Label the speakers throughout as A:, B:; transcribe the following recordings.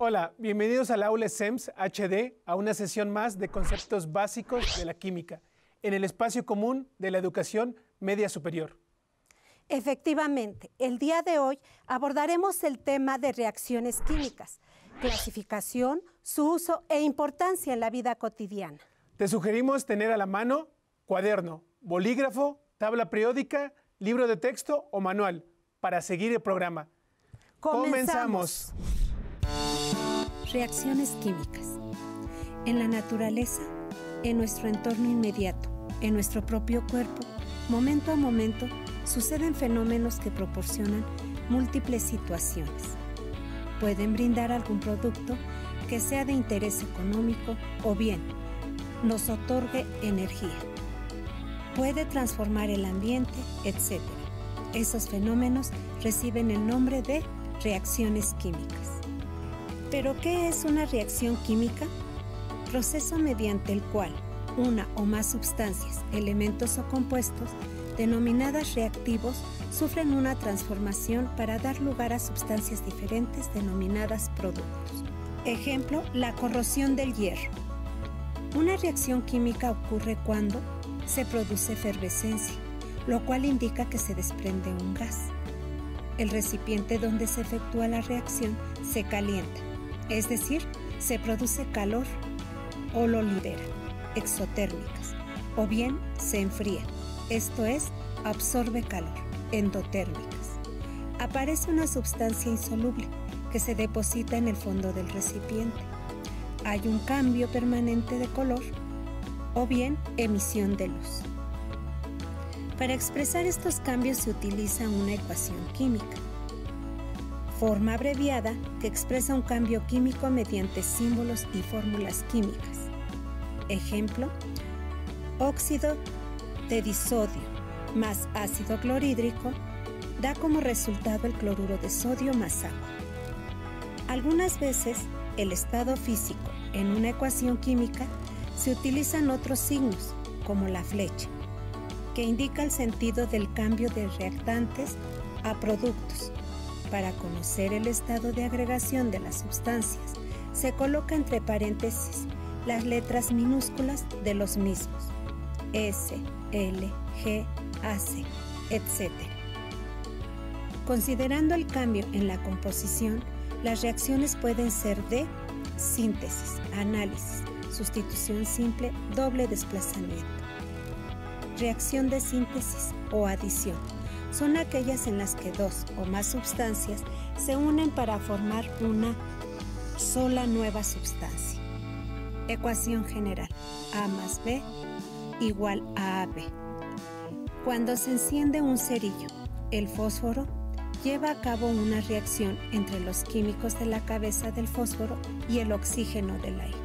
A: Hola, bienvenidos al aula SEMS HD, a una sesión más de conceptos básicos de la química, en el espacio común de la educación media superior.
B: Efectivamente, el día de hoy abordaremos el tema de reacciones químicas, clasificación, su uso e importancia en la vida cotidiana.
A: Te sugerimos tener a la mano cuaderno, bolígrafo, tabla periódica, libro de texto o manual para seguir el programa. ¡Comenzamos!
C: Reacciones químicas. En la naturaleza, en nuestro entorno inmediato, en nuestro propio cuerpo, momento a momento, suceden fenómenos que proporcionan múltiples situaciones. Pueden brindar algún producto que sea de interés económico o bien nos otorgue energía. Puede transformar el ambiente, etc. Esos fenómenos reciben el nombre de reacciones químicas. ¿Pero qué es una reacción química? Proceso mediante el cual una o más sustancias, elementos o compuestos, denominadas reactivos, sufren una transformación para dar lugar a sustancias diferentes denominadas productos. Ejemplo, la corrosión del hierro. Una reacción química ocurre cuando se produce efervescencia, lo cual indica que se desprende un gas. El recipiente donde se efectúa la reacción se calienta, es decir, se produce calor o lo libera, exotérmicas, o bien se enfría, esto es, absorbe calor, endotérmicas. Aparece una sustancia insoluble que se deposita en el fondo del recipiente. Hay un cambio permanente de color o bien emisión de luz. Para expresar estos cambios se utiliza una ecuación química, forma abreviada que expresa un cambio químico mediante símbolos y fórmulas químicas. Ejemplo, óxido de disodio más ácido clorhídrico da como resultado el cloruro de sodio más agua. Algunas veces, el estado físico en una ecuación química se utilizan otros signos, como la flecha, que indica el sentido del cambio de reactantes a productos. Para conocer el estado de agregación de las sustancias, se coloca entre paréntesis las letras minúsculas de los mismos, S, L, G, AC, etc. Considerando el cambio en la composición, las reacciones pueden ser de síntesis, análisis, sustitución simple, doble desplazamiento. Reacción de síntesis o adición son aquellas en las que dos o más sustancias se unen para formar una sola nueva sustancia. Ecuación general: A más B igual a AB. Cuando se enciende un cerillo, el fósforo lleva a cabo una reacción entre los químicos de la cabeza del fósforo y el oxígeno del aire.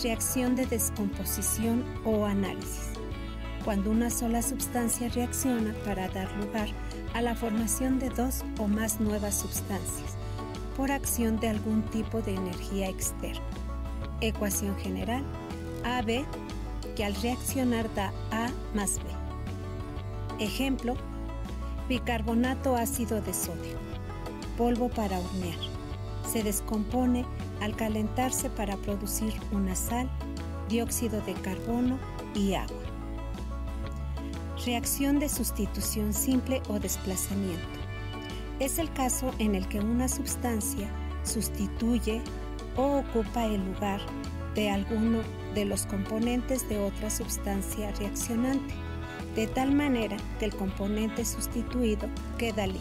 C: Reacción de descomposición o análisis: cuando una sola sustancia reacciona para dar lugar a la formación de dos o más nuevas sustancias por acción de algún tipo de energía externa. Ecuación general: AB, que al reaccionar da A más B. Ejemplo, bicarbonato ácido de sodio, polvo para hornear. Se descompone al calentarse para producir una sal, dióxido de carbono y agua. Reacción de sustitución simple o desplazamiento. Es el caso en el que una sustancia sustituye o ocupa el lugar de alguno de los componentes de otra sustancia reaccionante, de tal manera que el componente sustituido queda libre.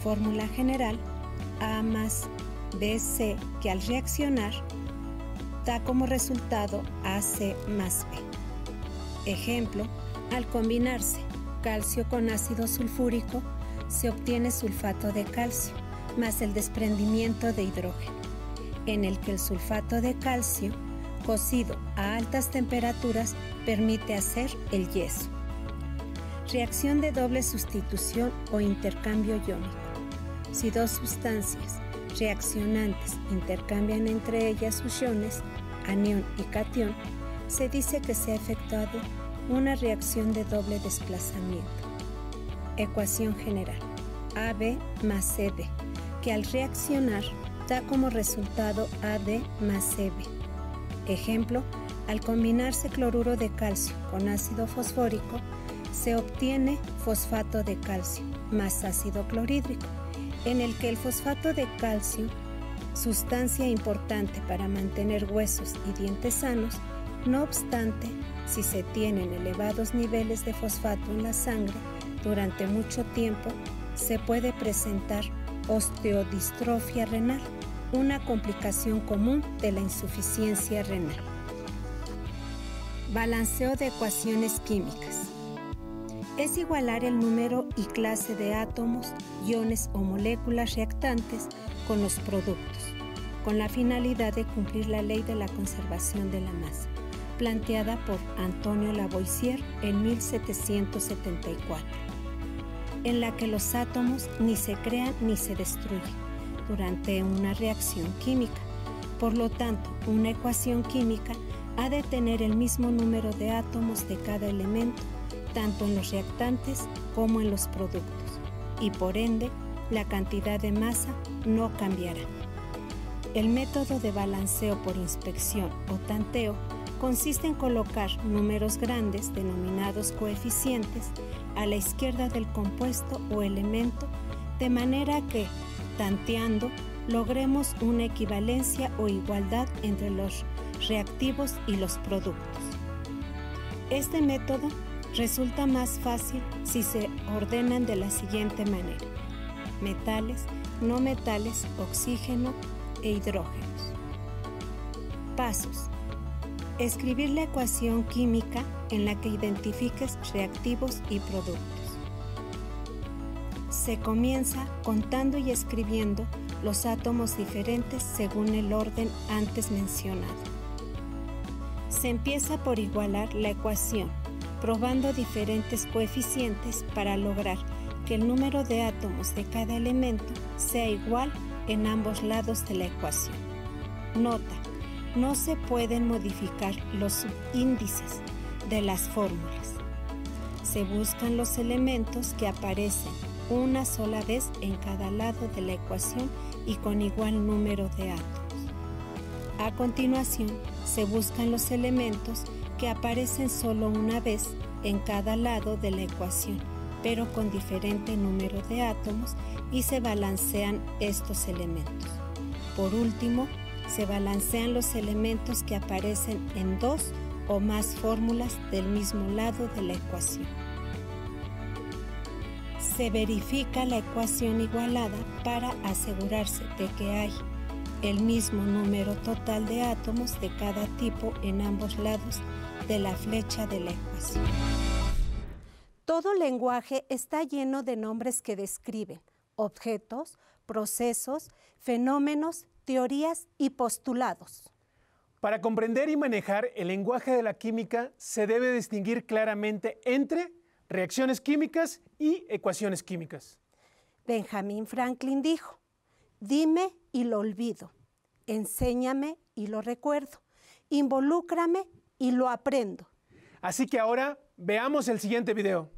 C: Fórmula general: A más BC, que al reaccionar da como resultado AC más B. Ejemplo, al combinarse calcio con ácido sulfúrico, se obtiene sulfato de calcio, más el desprendimiento de hidrógeno, en el que el sulfato de calcio, cocido a altas temperaturas, permite hacer el yeso. Reacción de doble sustitución o intercambio iónico. Si dos sustancias reaccionantes intercambian entre ellas sus iones, anión y catión, se dice que se ha efectuado una reacción de doble desplazamiento. Ecuación general: AB más CD, que al reaccionar da como resultado AD más Cb. Ejemplo, al combinarse cloruro de calcio con ácido fosfórico, se obtiene fosfato de calcio más ácido clorhídrico, en el que el fosfato de calcio, sustancia importante para mantener huesos y dientes sanos, no obstante, si se tienen elevados niveles de fosfato en la sangre durante mucho tiempo, se puede presentar osteodistrofia renal, una complicación común de la insuficiencia renal. Balanceo de ecuaciones químicas. Es igualar el número y clase de átomos, iones o moléculas reactantes con los productos, con la finalidad de cumplir la ley de la conservación de la masa, planteada por Antonio Lavoisier en 1774, en la que los átomos ni se crean ni se destruyen durante una reacción química. Por lo tanto, una ecuación química ha de tener el mismo número de átomos de cada elemento, tanto en los reactantes como en los productos, y por ende, la cantidad de masa no cambiará. El método de balanceo por inspección o tanteo consiste en colocar números grandes, denominados coeficientes, a la izquierda del compuesto o elemento, de manera que, tanteando, logremos una equivalencia o igualdad entre los reactivos y los productos. Este método resulta más fácil si se ordenan de la siguiente manera: metales, no metales, oxígeno e hidrógenos. Pasos. Escribir la ecuación química en la que identifiques reactivos y productos. Se comienza contando y escribiendo los átomos diferentes según el orden antes mencionado. Se empieza por igualar la ecuación, probando diferentes coeficientes para lograr que el número de átomos de cada elemento sea igual en ambos lados de la ecuación. Nota: no se pueden modificar los subíndices de las fórmulas. Se buscan los elementos que aparecen una sola vez en cada lado de la ecuación y con igual número de átomos. A continuación, se buscan los elementos que aparecen solo una vez en cada lado de la ecuación, pero con diferente número de átomos, y se balancean estos elementos. Por último, se balancean los elementos que aparecen en dos o más fórmulas del mismo lado de la ecuación. Se verifica la ecuación igualada para asegurarse de que hay el mismo número total de átomos de cada tipo en ambos lados de la flecha de la ecuación.
B: Todo lenguaje está lleno de nombres que describen objetos, procesos, fenómenos, teorías y postulados.
A: Para comprender y manejar el lenguaje de la química, se debe distinguir claramente entre reacciones químicas y ecuaciones químicas.
B: Benjamin Franklin dijo: dime y lo olvido, enséñame y lo recuerdo, involúcrame y lo aprendo.
A: Así que ahora veamos el siguiente video.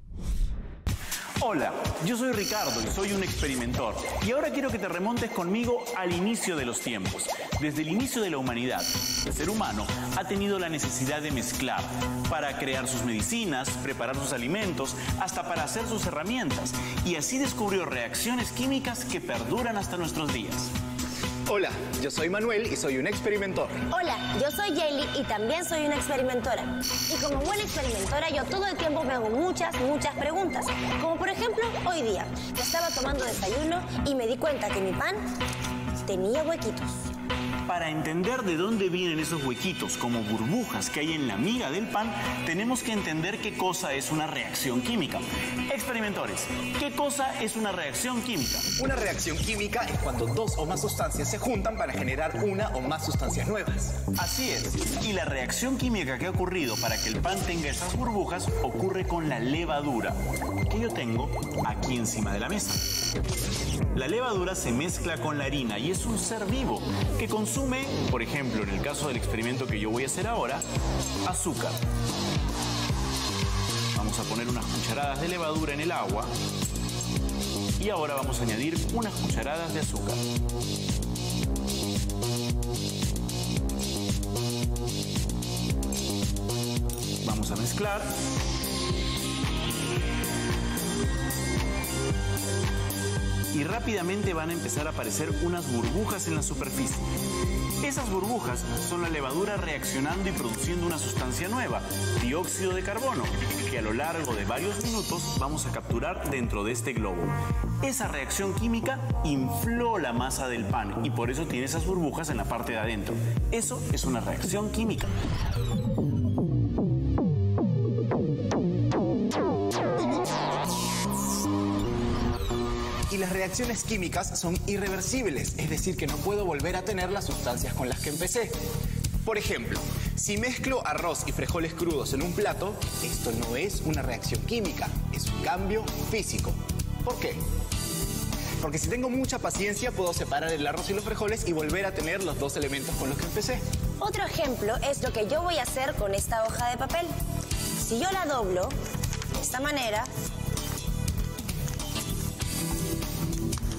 D: Hola, yo soy Ricardo y soy un experimentor. Y ahora quiero que te remontes conmigo al inicio de los tiempos. Desde el inicio de la humanidad, el ser humano ha tenido la necesidad de mezclar para crear sus medicinas, preparar sus alimentos, hasta para hacer sus herramientas. Y así descubrió reacciones químicas que perduran hasta nuestros días.
E: Hola, yo soy Manuel y soy un experimentor.
F: Hola, yo soy Jaylee y también soy una experimentora. Y como buena experimentora, yo todo el tiempo me hago muchas preguntas. Como por ejemplo, hoy día, yo estaba tomando desayuno y me di cuenta que mi pan tenía huequitos.
D: Para entender de dónde vienen esos huequitos como burbujas que hay en la miga del pan, tenemos que entender qué cosa es una reacción química. Experimentores, ¿qué cosa es una reacción química?
E: Una reacción química es cuando dos o más sustancias se juntan para generar una o más sustancias nuevas.
D: Así es, y la reacción química que ha ocurrido para que el pan tenga esas burbujas ocurre con la levadura, que yo tengo aquí encima de la mesa. La levadura se mezcla con la harina y es un ser vivo que consume, por ejemplo, en el caso del experimento que yo voy a hacer ahora, azúcar. Vamos a poner unas cucharadas de levadura en el agua y ahora vamos a añadir unas cucharadas de azúcar. Vamos a mezclar. Y rápidamente van a empezar a aparecer unas burbujas en la superficie. Esas burbujas son la levadura reaccionando y produciendo una sustancia nueva, dióxido de carbono, que a lo largo de varios minutos vamos a capturar dentro de este globo. Esa reacción química infló la masa del pan y por eso tiene esas burbujas en la parte de adentro. Eso es una reacción química.
E: Y las reacciones químicas son irreversibles, es decir, que no puedo volver a tener las sustancias con las que empecé. Por ejemplo, si mezclo arroz y frijoles crudos en un plato, esto no es una reacción química, es un cambio físico. ¿Por qué? Porque si tengo mucha paciencia, puedo separar el arroz y los frijoles y volver a tener los dos elementos con los que empecé.
F: Otro ejemplo es lo que yo voy a hacer con esta hoja de papel. Si yo la doblo de esta manera,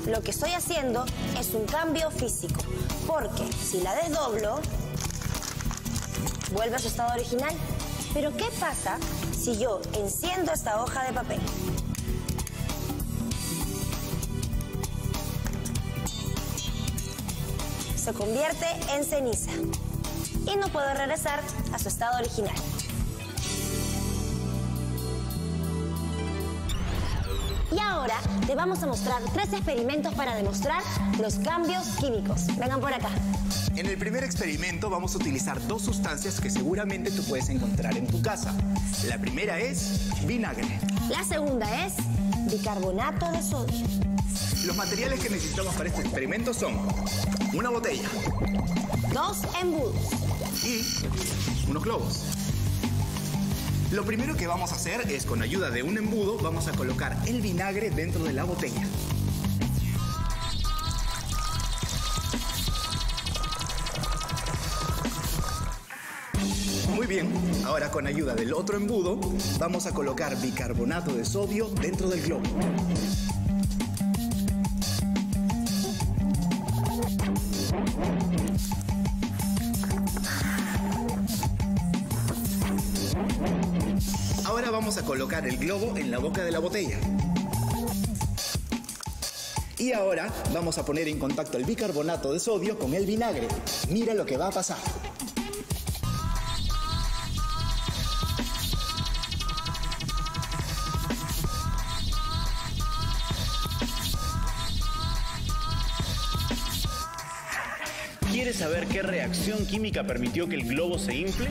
F: lo que estoy haciendo es un cambio físico, porque si la desdoblo, vuelve a su estado original. Pero ¿qué pasa si yo enciendo esta hoja de papel? Se convierte en ceniza y no puedo regresar a su estado original. Y ahora te vamos a mostrar 3 experimentos para demostrar los cambios químicos. Vengan por acá.
E: En el primer experimento vamos a utilizar 2 sustancias que seguramente tú puedes encontrar en tu casa. La primera es vinagre.
F: La segunda es bicarbonato de sodio.
E: Los materiales que necesitamos para este experimento son una botella,
F: 2 embudos
E: y unos globos. Lo primero que vamos a hacer es, con ayuda de un embudo, vamos a colocar el vinagre dentro de la botella. Muy bien, ahora con ayuda del otro embudo, vamos a colocar bicarbonato de sodio dentro del globo. Ahora vamos a colocar el globo en la boca de la botella. Y ahora vamos a poner en contacto el bicarbonato de sodio con el vinagre. Mira lo que va a pasar.
D: ¿Quieres saber qué reacción química permitió que el globo se infle?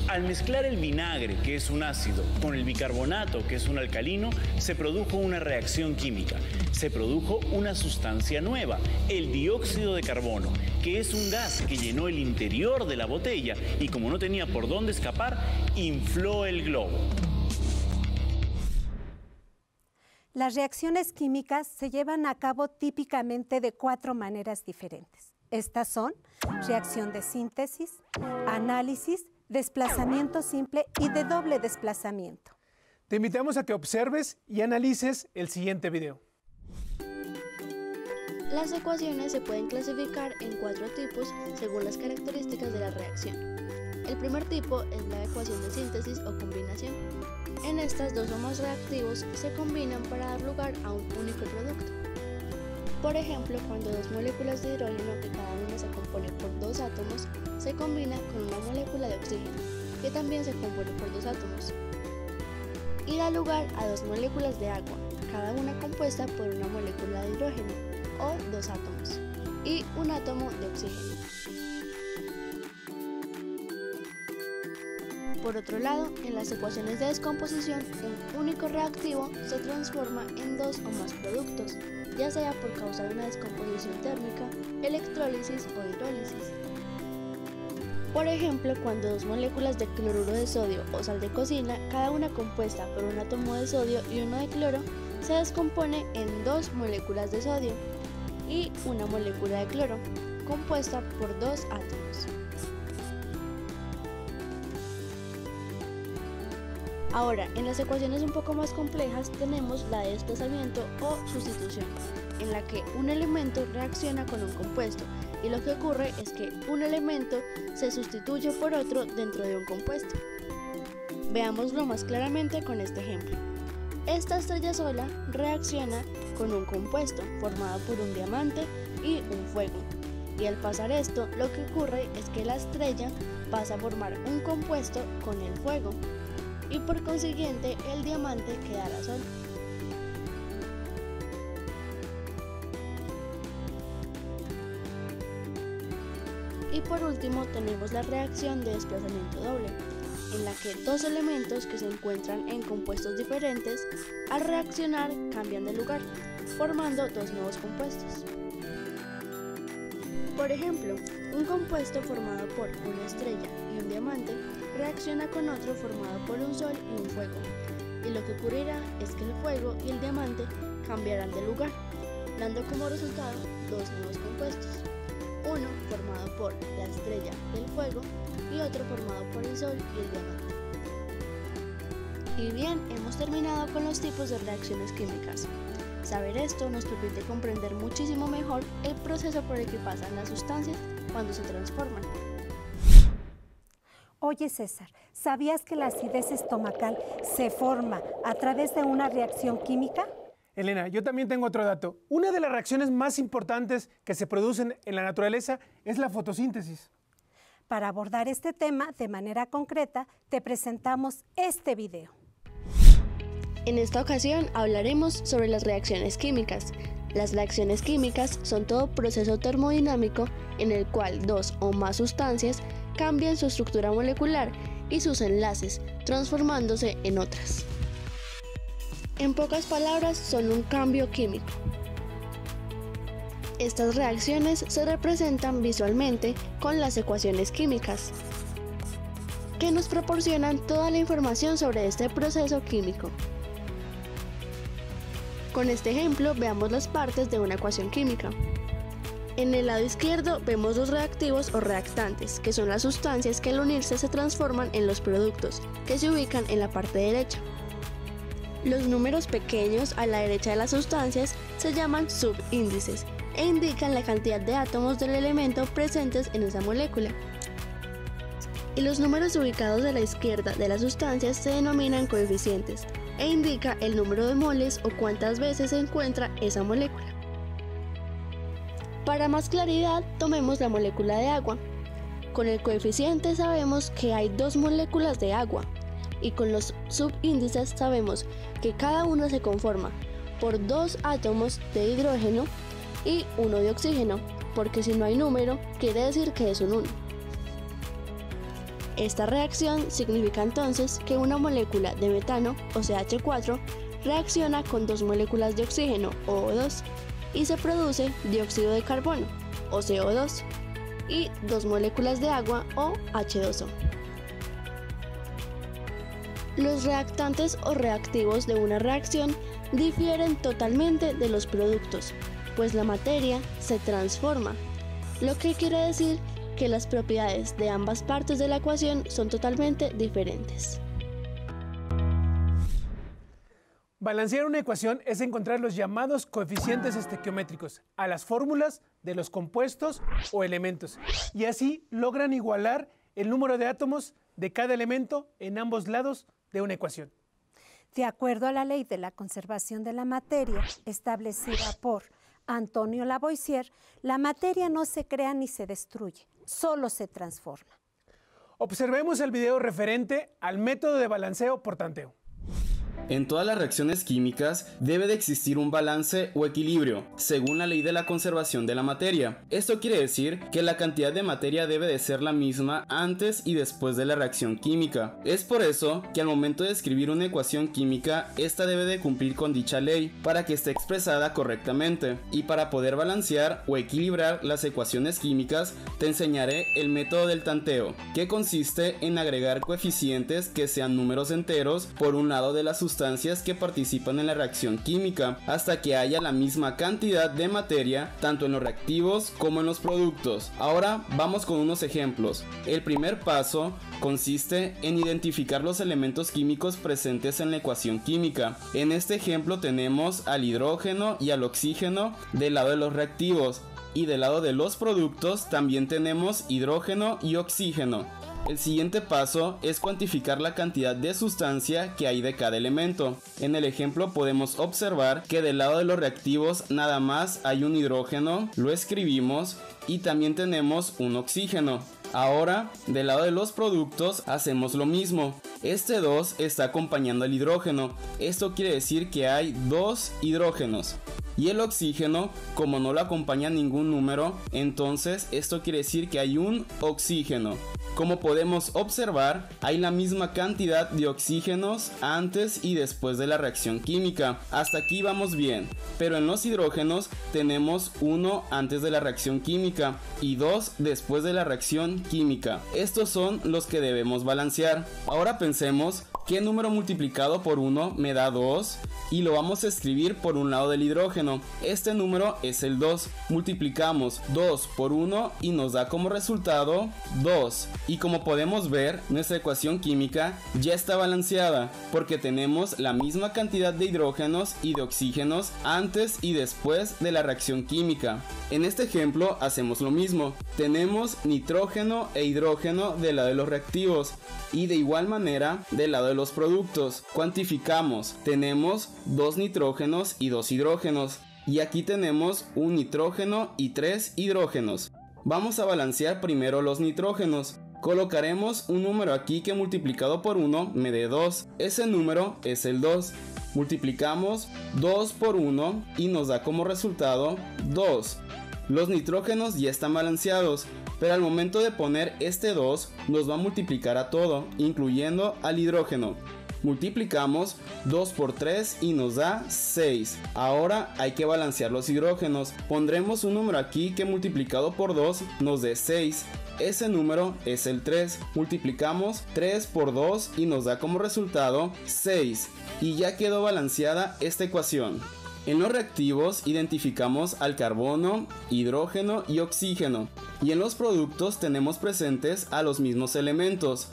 D: Al mezclar el vinagre, que es un ácido, con el bicarbonato, que es un alcalino, se produjo una reacción química. Se produjo una sustancia nueva, el dióxido de carbono, que es un gas que llenó el interior de la botella y, como no tenía por dónde escapar, infló el globo.
B: Las reacciones químicas se llevan a cabo típicamente de 4 maneras diferentes. Estas son reacción de síntesis, análisis, desplazamiento simple y de doble desplazamiento.
A: Te invitamos a que observes y analices el siguiente video.
G: Las ecuaciones se pueden clasificar en 4 tipos según las características de la reacción. El primer tipo es la ecuación de síntesis o combinación. En estas, 2 o más reactivos se combinan para dar lugar a un único producto. Por ejemplo, cuando 2 moléculas de hidrógeno, que cada una se compone por 2 átomos, se combina con una molécula de oxígeno, que también se compone por 2 átomos, y da lugar a 2 moléculas de agua, cada una compuesta por una molécula de hidrógeno, o 2 átomos, y un átomo de oxígeno. Por otro lado, en las ecuaciones de descomposición, un único reactivo se transforma en 2 o más productos, ya sea por causa de una descomposición térmica, electrólisis o hidrólisis. Por ejemplo, cuando 2 moléculas de cloruro de sodio o sal de cocina, cada una compuesta por un átomo de sodio y uno de cloro, se descompone en 2 moléculas de sodio y una molécula de cloro, compuesta por 2 átomos. Ahora, en las ecuaciones un poco más complejas tenemos la de desplazamiento o sustitución, en la que un elemento reacciona con un compuesto y lo que ocurre es que un elemento se sustituye por otro dentro de un compuesto. Veámoslo más claramente con este ejemplo. Esta estrella sola reacciona con un compuesto formado por un diamante y un fuego. Y al pasar esto, lo que ocurre es que la estrella pasa a formar un compuesto con el fuego y por consiguiente el diamante quedará solo. Y por último tenemos la reacción de desplazamiento doble, en la que dos elementos que se encuentran en compuestos diferentes, al reaccionar cambian de lugar, formando dos nuevos compuestos. Por ejemplo, un compuesto formado por una estrella y un diamante reacciona con otro formado por un sol y un fuego, y lo que ocurrirá es que el fuego y el diamante cambiarán de lugar, dando como resultado dos nuevos compuestos, uno formado por la estrella y el fuego y otro formado por el sol y el diamante. Y bien, hemos terminado con los tipos de reacciones químicas. Saber esto nos permite comprender muchísimo mejor el proceso por el que pasan las sustancias cuando se transforman.
B: Oye César, ¿sabías que la acidez estomacal se forma a través de una reacción química?
A: Elena, yo también tengo otro dato. Una de las reacciones más importantes que se producen en la naturaleza es la fotosíntesis.
B: Para abordar este tema de manera concreta, te presentamos este video.
G: En esta ocasión hablaremos sobre las reacciones químicas. Las reacciones químicas son todo proceso termodinámico en el cual dos o más sustancias cambian su estructura molecular y sus enlaces, transformándose en otras. En pocas palabras, son un cambio químico. Estas reacciones se representan visualmente con las ecuaciones químicas, que nos proporcionan toda la información sobre este proceso químico. Con este ejemplo, veamos las partes de una ecuación química. En el lado izquierdo vemos los reactivos o reactantes, que son las sustancias que al unirse se transforman en los productos, que se ubican en la parte derecha. Los números pequeños a la derecha de las sustancias se llaman subíndices e indican la cantidad de átomos del elemento presentes en esa molécula. Y los números ubicados a la izquierda de las sustancias se denominan coeficientes e indica el número de moles o cuántas veces se encuentra esa molécula. Para más claridad, tomemos la molécula de agua. Con el coeficiente sabemos que hay dos moléculas de agua y con los subíndices sabemos que cada una se conforma por dos átomos de hidrógeno y uno de oxígeno, porque si no hay número, quiere decir que es un 1. Esta reacción significa entonces que una molécula de metano, o CH4, reacciona con dos moléculas de oxígeno, o O2, y se produce dióxido de carbono, o CO2, y dos moléculas de agua, o H2O. Los reactantes o reactivos de una reacción difieren totalmente de los productos, pues la materia se transforma, lo que quiere decir que las propiedades de ambas partes de la ecuación son totalmente diferentes.
A: Balancear una ecuación es encontrar los llamados coeficientes estequiométricos a las fórmulas de los compuestos o elementos, y así logran igualar el número de átomos de cada elemento en ambos lados de una ecuación.
B: De acuerdo a la ley de la conservación de la materia establecida por Antonio Lavoisier, la materia no se crea ni se destruye, solo se transforma.
A: Observemos el video referente al método de balanceo por tanteo.
H: En todas las reacciones químicas debe de existir un balance o equilibrio, según la ley de la conservación de la materia. Esto quiere decir que la cantidad de materia debe de ser la misma antes y después de la reacción química. Es por eso que al momento de escribir una ecuación química, esta debe de cumplir con dicha ley para que esté expresada correctamente. Y para poder balancear o equilibrar las ecuaciones químicas, te enseñaré el método del tanteo, que consiste en agregar coeficientes que sean números enteros por un lado de la sustancia que participan en la reacción química hasta que haya la misma cantidad de materia tanto en los reactivos como en los productos. Ahora vamos con unos ejemplos. El primer paso consiste en identificar los elementos químicos presentes en la ecuación química. En este ejemplo tenemos al hidrógeno y al oxígeno del lado de los reactivos. Y del lado de los productos también tenemos hidrógeno y oxígeno. El siguiente paso es cuantificar la cantidad de sustancia que hay de cada elemento. En el ejemplo podemos observar que del lado de los reactivos nada más hay un hidrógeno, lo escribimos, y también tenemos un oxígeno. Ahora, del lado de los productos hacemos lo mismo. Este 2 está acompañando al hidrógeno. Esto quiere decir que hay 2 hidrógenos. Y el oxígeno, como no lo acompaña ningún número, entonces esto quiere decir que hay un oxígeno. Como podemos observar, hay la misma cantidad de oxígenos antes y después de la reacción química. Hasta aquí vamos bien, pero en los hidrógenos tenemos 1 antes de la reacción química y 2 después de la reacción química. Estos son los que debemos balancear. Ahora pensemos, ¿qué número multiplicado por 1 me da 2? Y lo vamos a escribir por un lado del hidrógeno. Este número es el 2. Multiplicamos 2 por 1 y nos da como resultado 2. Y como podemos ver, nuestra ecuación química ya está balanceada, porque tenemos la misma cantidad de hidrógenos y de oxígenos antes y después de la reacción química. En este ejemplo hacemos lo mismo. Tenemos nitrógeno e hidrógeno del lado de los reactivos y de igual manera del lado de los productos. Cuantificamos. Tenemos 2 nitrógenos y 2 hidrógenos. Y aquí tenemos un nitrógeno y 3 hidrógenos. Vamos a balancear primero los nitrógenos. Colocaremos un número aquí que multiplicado por 1 me dé 2. Ese número es el 2. Multiplicamos 2 por 1 y nos da como resultado 2. Los nitrógenos ya están balanceados, pero al momento de poner este 2 nos va a multiplicar a todo, incluyendo al hidrógeno. Multiplicamos 2 por 3 y nos da 6. Ahora hay que balancear los hidrógenos. Pondremos un número aquí que multiplicado por 2 nos dé 6. Ese número es el 3. Multiplicamos 3 por 2 y nos da como resultado 6. Y ya quedó balanceada esta ecuación. En los reactivos identificamos al carbono, hidrógeno y oxígeno. Y en los productos tenemos presentes a los mismos elementos.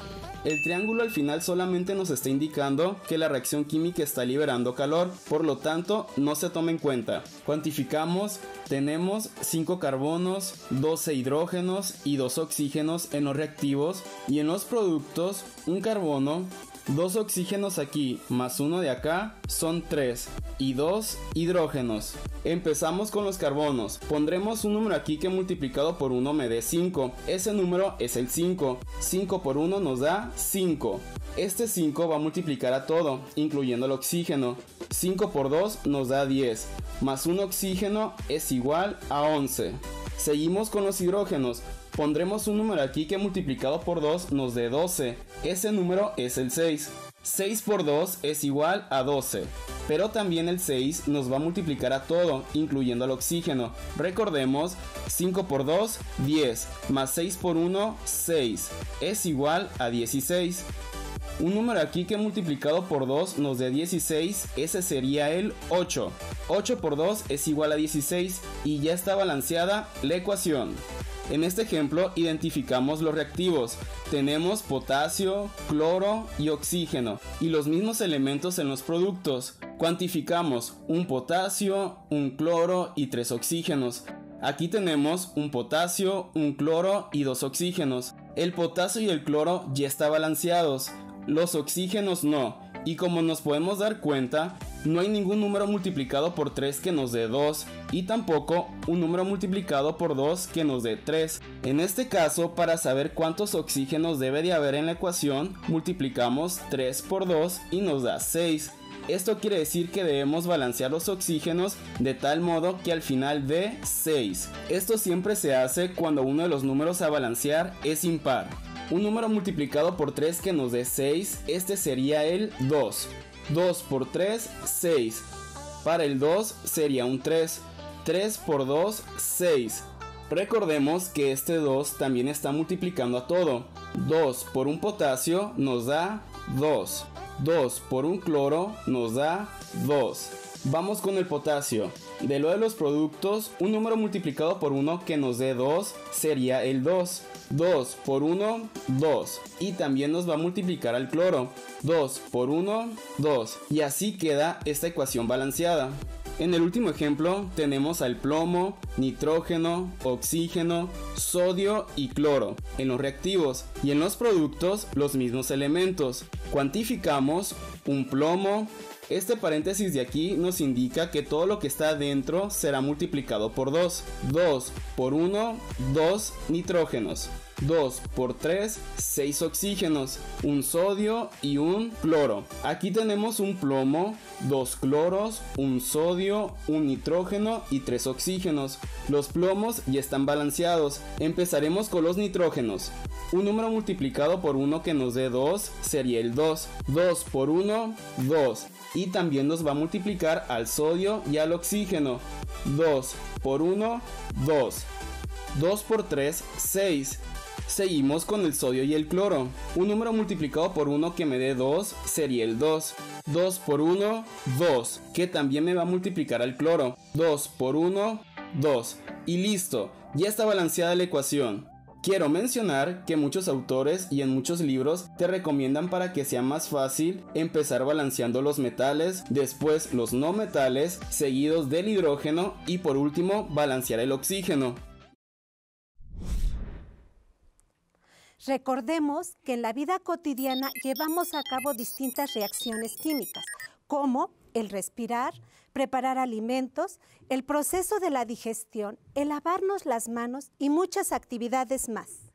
H: El triángulo al final solamente nos está indicando que la reacción química está liberando calor, por lo tanto no se toma en cuenta. Cuantificamos, tenemos 5 carbonos, 12 hidrógenos y 2 oxígenos en los reactivos, y en los productos un carbono, 2 oxígenos aquí más 1 de acá son 3 y 2 hidrógenos. Empezamos con los carbonos. Pondremos un número aquí que multiplicado por 1 me dé 5. Ese número es el 5. 5 por 1 nos da 5. Este 5 va a multiplicar a todo, incluyendo el oxígeno. 5 por 2 nos da 10. Más un oxígeno es igual a 11. Seguimos con los hidrógenos. Pondremos un número aquí que multiplicado por 2 nos dé 12. Ese número es el 6. 6 por 2 es igual a 12. Pero también el 6 nos va a multiplicar a todo, incluyendo el oxígeno. Recordemos, 5 por 2, 10, más 6 por 1, 6. Es igual a 16. Un número aquí que multiplicado por 2 nos dé 16, ese sería el 8. 8 por 2 es igual a 16 y ya está balanceada la ecuación. En este ejemplo identificamos los reactivos. Tenemos potasio, cloro y oxígeno y los mismos elementos en los productos. Cuantificamos un potasio, un cloro y 3 oxígenos. Aquí tenemos un potasio, un cloro y 2 oxígenos. El potasio y el cloro ya están balanceados, los oxígenos no. Y como nos podemos dar cuenta, no hay ningún número multiplicado por 3 que nos dé 2 y tampoco un número multiplicado por 2 que nos dé 3. En este caso, para saber cuántos oxígenos debe de haber en la ecuación, multiplicamos 3 por 2 y nos da 6. Esto quiere decir que debemos balancear los oxígenos de tal modo que al final dé 6. Esto siempre se hace cuando uno de los números a balancear es impar. Un número multiplicado por 3 que nos dé 6, este sería el 2. 2 por 3, 6. Para el 2 sería un 3. 3 por 2, 6. Recordemos que este 2 también está multiplicando a todo. 2 por un potasio nos da 2. 2 por un cloro nos da 2. Vamos con el potasio. De lo de los productos, un número multiplicado por 1 que nos dé 2 sería el 2. 2 por 1, 2. Y también nos va a multiplicar al cloro. 2 por 1, 2. Y así queda esta ecuación balanceada. En el último ejemplo tenemos al plomo, nitrógeno, oxígeno, sodio y cloro en los reactivos, y en los productos los mismos elementos. Cuantificamos un plomo. Este paréntesis de aquí nos indica que todo lo que está adentro será multiplicado por 2. 2 por 1, 2 nitrógenos. 2 por 3, 6 oxígenos, un sodio y un cloro. Aquí tenemos un plomo, 2 cloros, un sodio, un nitrógeno y 3 oxígenos. Los plomos ya están balanceados. Empezaremos con los nitrógenos. Un número multiplicado por 1 que nos dé 2 sería el 2. 2 por 1, 2. Y también nos va a multiplicar al sodio y al oxígeno. 2 por 1, 2. 2 por 3, 6. Seguimos con el sodio y el cloro. Un número multiplicado por 1 que me dé 2 sería el 2. 2 por 1, 2, que también me va a multiplicar al cloro. 2 por 1, 2. Y listo, ya está balanceada la ecuación. Quiero mencionar que muchos autores y en muchos libros te recomiendan para que sea más fácil empezar balanceando los metales, después los no metales, seguidos del hidrógeno y por último balancear el oxígeno.
B: Recordemos que en la vida cotidiana llevamos a cabo distintas reacciones químicas, como el respirar, preparar alimentos, el proceso de la digestión, el lavarnos las manos y muchas actividades más.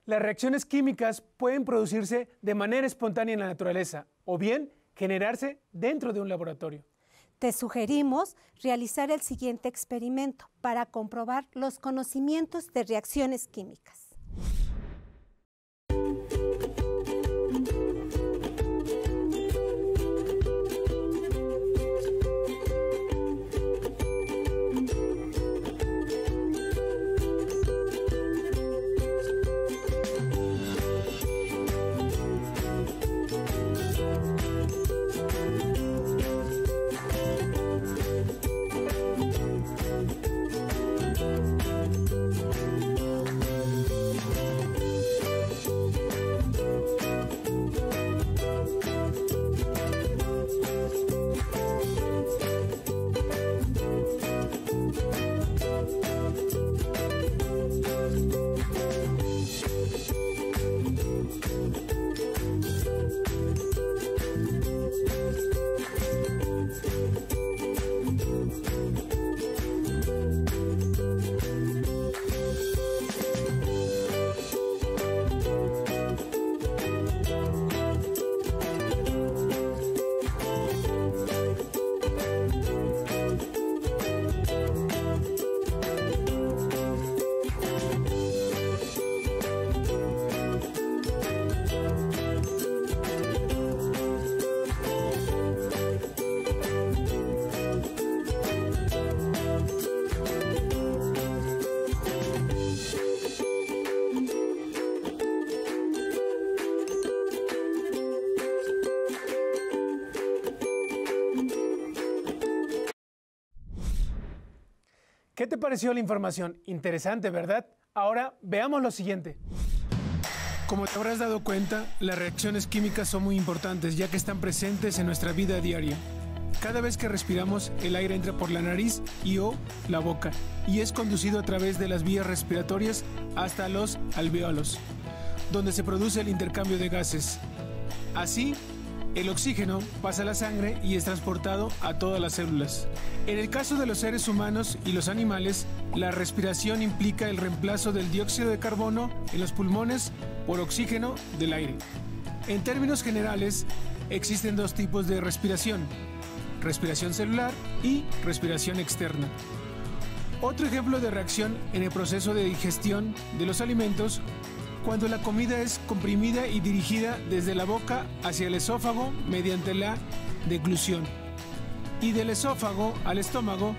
A: Las reacciones químicas pueden producirse de manera espontánea en la naturaleza o bien generarse dentro de un laboratorio.
B: Te sugerimos realizar el siguiente experimento para comprobar los conocimientos de reacciones químicas.
A: ¿Qué te pareció la información? Interesante, ¿verdad? Ahora veamos lo siguiente. Como te habrás dado cuenta, las reacciones químicas son muy importantes ya que están presentes en nuestra vida diaria. Cada vez que respiramos, el aire entra por la nariz o la boca y es conducido a través de las vías respiratorias hasta los alvéolos, donde se produce el intercambio de gases. Así, el oxígeno pasa a la sangre y es transportado a todas las células. En el caso de los seres humanos y los animales, la respiración implica el reemplazo del dióxido de carbono en los pulmones por oxígeno del aire. En términos generales, existen dos tipos de respiración: respiración celular y respiración externa. Otro ejemplo de reacción en el proceso de digestión de los alimentos, cuando la comida es comprimida y dirigida desde la boca hacia el esófago mediante la deglución, y del esófago al estómago,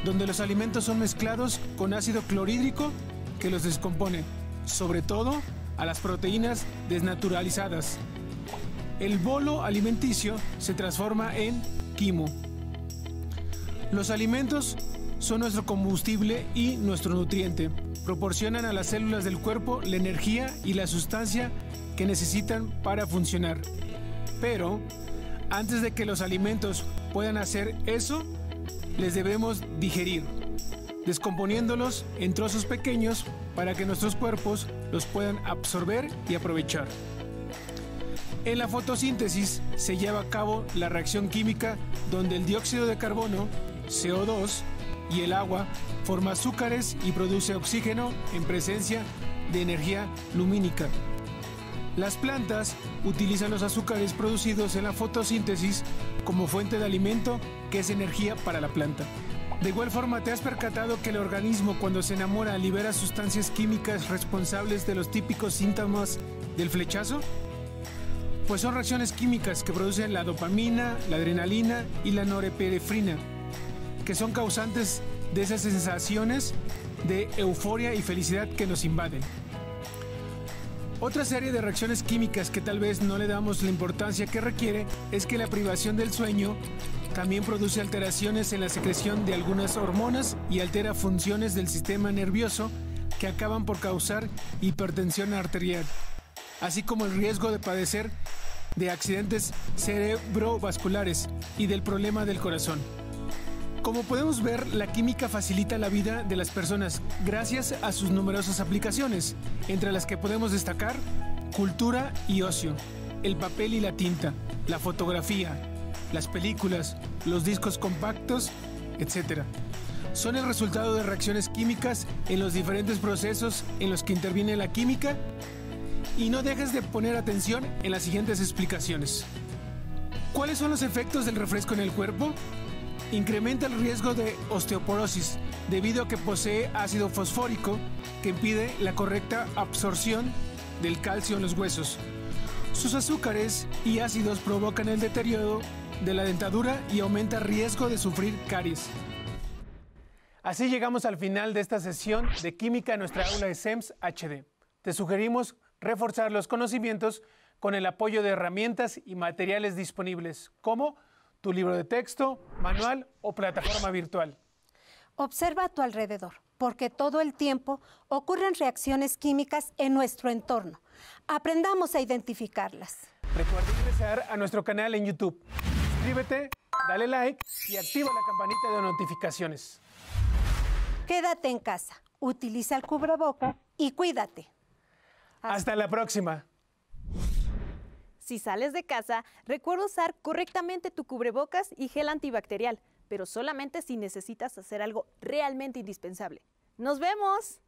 A: donde los alimentos son mezclados con ácido clorhídrico que los descompone, sobre todo a las proteínas desnaturalizadas. El bolo alimenticio se transforma en quimo. Los alimentos son nuestro combustible y nuestro nutriente. Proporcionan a las células del cuerpo la energía y la sustancia que necesitan para funcionar. Pero, antes de que los alimentos puedan hacer eso, les debemos digerir, descomponiéndolos en trozos pequeños para que nuestros cuerpos los puedan absorber y aprovechar. En la fotosíntesis se lleva a cabo la reacción química donde el dióxido de carbono, CO2, y el agua forma azúcares y produce oxígeno en presencia de energía lumínica. Las plantas utilizan los azúcares producidos en la fotosíntesis como fuente de alimento, que es energía para la planta. De igual forma, ¿te has percatado que el organismo cuando se enamora libera sustancias químicas responsables de los típicos síntomas del flechazo? Pues son reacciones químicas que producen la dopamina, la adrenalina y la norepinefrina, que son causantes de esas sensaciones de euforia y felicidad que nos invaden. Otra serie de reacciones químicas que tal vez no le damos la importancia que requiere es que la privación del sueño también produce alteraciones en la secreción de algunas hormonas y altera funciones del sistema nervioso que acaban por causar hipertensión arterial, así como el riesgo de padecer de accidentes cerebrovasculares y del problema del corazón. Como podemos ver, la química facilita la vida de las personas gracias a sus numerosas aplicaciones, entre las que podemos destacar cultura y ocio, el papel y la tinta, la fotografía, las películas, los discos compactos, etc. Son el resultado de reacciones químicas en los diferentes procesos en los que interviene la química, y no dejes de poner atención en las siguientes explicaciones. ¿Cuáles son los efectos del refresco en el cuerpo? Incrementa el riesgo de osteoporosis debido a que posee ácido fosfórico que impide la correcta absorción del calcio en los huesos. Sus azúcares y ácidos provocan el deterioro de la dentadura y aumenta el riesgo de sufrir caries. Así llegamos al final de esta sesión de Química en nuestra aula de SEMS HD. Te sugerimos reforzar los conocimientos con el apoyo de herramientas y materiales disponibles, como tu libro de texto, manual o plataforma virtual.
B: Observa a tu alrededor, porque todo el tiempo ocurren reacciones químicas en nuestro entorno. Aprendamos a identificarlas.
A: Recuerda ingresar a nuestro canal en YouTube. Suscríbete, dale like y activa la campanita de notificaciones.
B: Quédate en casa, utiliza el cubrebocas y cuídate.
A: Hasta la próxima.
I: Si sales de casa, recuerda usar correctamente tu cubrebocas y gel antibacterial, pero solamente si necesitas hacer algo realmente indispensable. ¡Nos vemos!